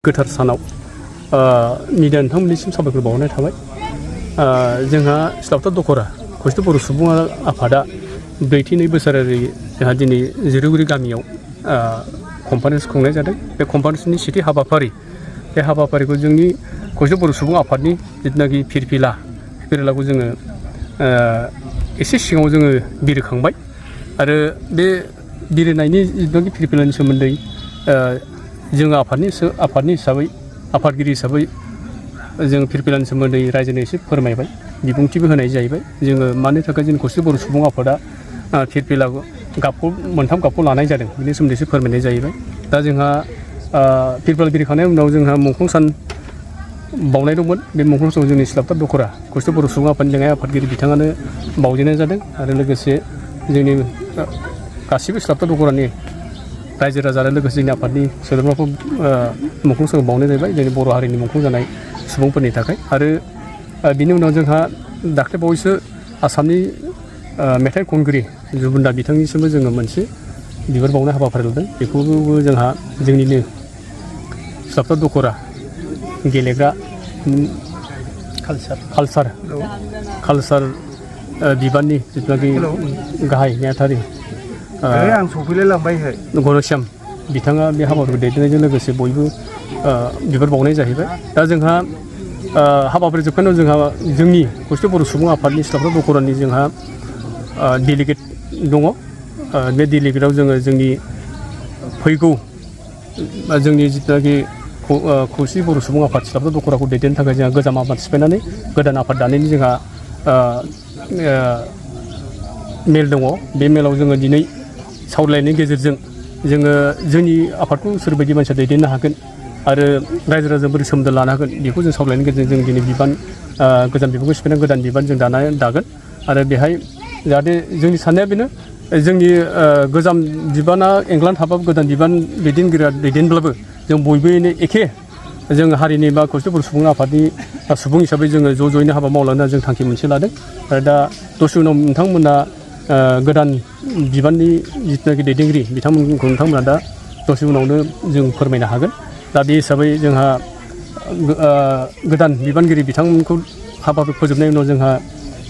गोथार सानाव मिडिया नोंथांमोननिसिम साबायखर बावहरनाय थाबाय। जोंहा सिलावथार दखरा खौसेथि बर' सुबुं आफादा 42 बोसोरारि जोंहा दिनै जिरुगुरि गामियाव कनफारेन्स खुंनाय जादों। बे कनफारेन्सनि सेथि हाबाफारि बे हाबाफारिखौ जोंनि खौसेथि बर' सुबुं आफादनि जिथुनाखि फिरफिलाखौ जोङो एसे सिगाङाव जोङो बिरखांबाय आरो बे बिरनायनि जिथुनाखि फिरफिलानि सोमोन्दै जों आफादगिरि हिसाबै जों फिरफिलानि सोमोन्दै रायजोनो एसे फोरमायबाय, बिबुंथिबो होनाय जाहैबाय। जोङो मानि थाखाय जों खौसेथि बर' सुबुं आफादा फिरफिलाखौ मोनथाम गाबखौ लानाय जादों बिनि सोमोन्दै एसे फोरमायनाय जाहैबाय। दा जोंहा फिरफिला बिरखांनायनि उनाव जोंहा मुंख्लं सान बावनाय दंमोन। बे मुंख्लं सानाव जोंनि सिलावथार दखरा खौसेथि बर' सुबुं आफादनि लेङाइ आफादगिरि बिथाङानो बावजेननाय जादों आरो लोगोसे जोंनि गासिबो सिलावथार दखरानि रायजो राजा आरो लोगोसे जोंनि आफादनि सोद्रोमाफोर मुंख्लं सानाव बावनाय जाहैबाय जोंनि बर' हारिनि मुंख्लं जानाय सुबुंफोरनि थाखाय। आरो बिनि उनाव जोंहा दाख्लै बावैसो आसामनि मेथाइ खनगिरि जुबुन दा बिथांनिसिमबो जोङो मोनसे बिबार बावनाय हाबाफारि लादों। बेखौबो जोंहा जोंनिनो सिलावथार दखरा गेलेग्रा कालसार बिबाननि जिथुनाखि गाहाय नेहाथारि घनश्याम बिथाङा बे हाबाफारिखौ दैदेननायजों लोगोसे बयबो बिबार बावनाय जाहैबाय। दा जोंहा हाबाफारि जोबखांनायाव जोंहा जोंनि खौसेथि बर' सुबुं आफादनि सिलावथार दखरानि जोंहा डेलिगेट दङ। बे डेलिगेटआव जोङो जोंनि फैगौ जोंनि जिथुनाखि खौसेथि बर' सुबुं आफाद सिलावथार दखराखौ दैदेननो थाखाय जोंहा गोजाम आफाद सिफायनानै गोदान आफाद दानायनि जोंहा मेल दङ। बे मेलाव जोङो दिनै सावरायलायनायनि गेजेरजों जोङो जोंनि आफादखौ सोरबायदि मानसिया दैदेननो हागोन आरो रायजो राजाजों बोरै सोमोन्दो लानो हागोन बेखौ जों सावरायनायनि गेजेरजों जों दिनै गोजाम बिबानखौ सिफायनानै गोदान बिबान जों दागोन। आरो बेहाय जाहाथे जोंनि साननाया बेनो जोंनि गोजाम बिबाना एंग्लाना थाबाबो गोदान बिबान दैदेनगिरिया दैदेनब्लाबो जों बयबो एखे जों हारिनि बा खौसेथि बर' सुबुं आफादनि सुबुं हिसाबै जोङो ज'यैनो हाबा मावलांनो जों थांखि मोनसे लादों। आरो दा दसे उनाव नोंथांमोना गोदान बिबाननि जिथुनाखि दैदेनगिरि नोंथांमोना दा दसे उनावनो जों फोरमायनो हागोन। दा बे हिसाबै जोंहा गोदान बिबानगिरि बिथांमोनखौ हाबाफोर फोजोबनायनि उनाव जोंहा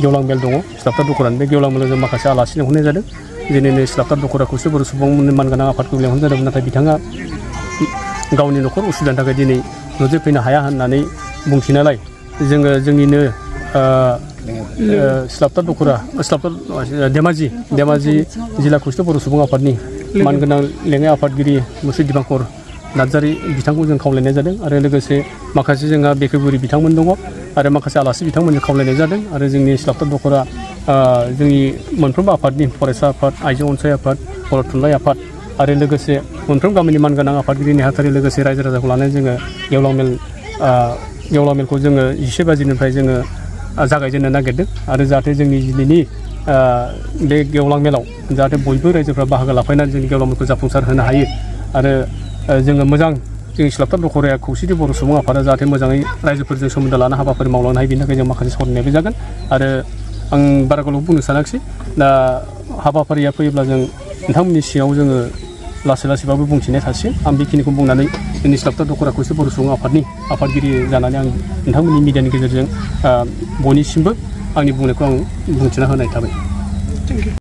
गेवलां मेल दङ सिलावथार दखरानि। बे गेवलां मेलाव जों माखासे आलासि लेंहरनाय जादों। दिनैनो सिलावथार दखरा खौसेथि बर' सुबुंनि मानगोनां आफादखौ लेंहरनाय जादोंमोन, नाथाय बिथाङा गावनि न'खर उसुबिदानि थाखाय दिनै नुजाफैनो हाया होननानै बुंथिनायलाय जोङो जोंनिनो धेमाजि जिल्ला खौसेथि बर' सुबुं आफादनि मानगोनां लेङाइ आफादगिरि मुस्रि दिबाकर नार्जारि बिथांखौ जों खावलायनाय जादों। आरो लोगोसे माखासे जोंहा बेखेवगिरि बिथांमोन दङ आरो माखासे आलासि बिथांमोनजों खावलायनाय जादों। आरो जोंनि सिलावथार दखरा जोंनि मोनफ्रोमबो आफादनि फरायसा आफाद, आइजो अनसाय आफाद, बर' थुनलाइ आफाद आरो लोगोसे मोनफ्रोम गामिनि मानगोनां आफादगिरि नेहाथारि लोगोसे रायजो राजाखौ लानानै जोङो गेवलां मेलखौ जोङो 10 बाजिनिफ्राय जोङो जागायजेननो नागिरदों। आरो जाहाथे जोंनि दिनैनि बे गेवलां मेलाव जाहाथे बयबो रायजोफ्रा बाहागो लाफैनानै जोंनि गेवलां मेलखौ जाफुंसार होनो हायो आरो जोङो मोजां जोंनि सिलावथार दखराया खौसेथि बर' सुबुं आफादा जाहाथे मोजाङै रायजोफोरजों सोमोन्दो लानो हाबाफारि मावलांनो हायो बेनि थाखाय जों माखासे सावरायनायबो जागोन। आरो आं बारा गोलाव बुंनो सानाखिसै। दा हाबाफारिया फैयोब्ला जों नोंथांमोननि सिगाङाव जोङो लासैबाबो बुंथिनाय थासिगोन। आं बेखिनिखौ बुंनानै जोंनि सिलावथार दखरा खौसेथि बर' सुबुं आफादनि आफादगिरि जानानै आं नोंथांमोननि मिडियानि गेजेरजों बयनिसिमबो आंनि बुंनायखौ आं बुंथिना होनाय थाबाय।